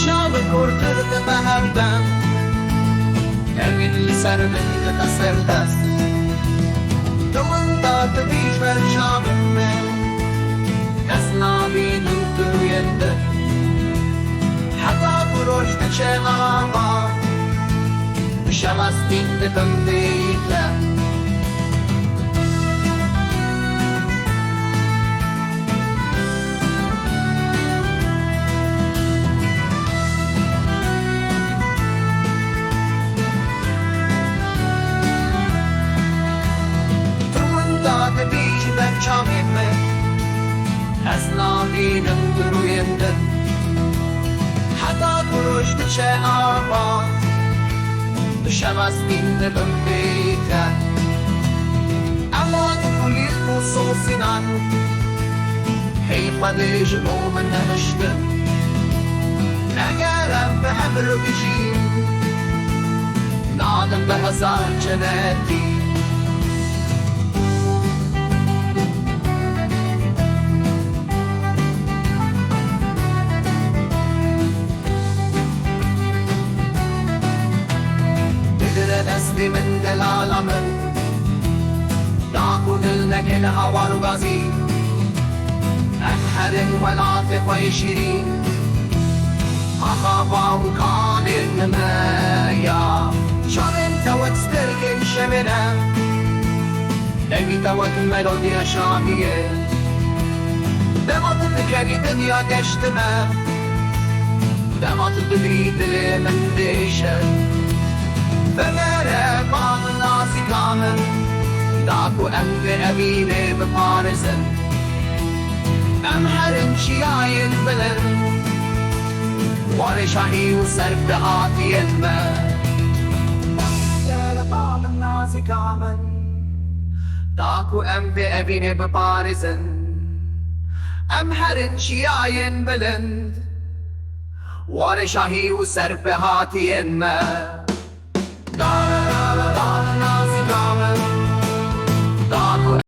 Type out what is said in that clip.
شام کرد بهردم Evin servinde de serbest Dumunda da bir ver şamime Esnabinin duyende Hatta kuroşta çelama Şalastin de döndüyle Çamime Esnabinin duruyende Hatta kuruştu çelama Düşemezdim de döndüyle Ama kulis bu sosinan Heyfa dejim o menneştim Egerem be hemru bişim Nadım be hazar cennetim دستی من دلالمن داكو دلنك الهوى الغزي أحد والعاطف ويشرين أخافا وكان النمايا شان انت وتستركن شمنا نبيت وتملوديا شامية دمات تكري دنيا دشتما دمات تدريد من ديشة بمره قام ناسی کامن داکو امر امینه بپارزن امهرم شیاین بلن وارشاهی و سرف دهاتین ما قام ناسی کامن داکو امر امینه بپارزن امهرم شیاین بلن وارشاهی و سرف دهاتین ما Da da da da da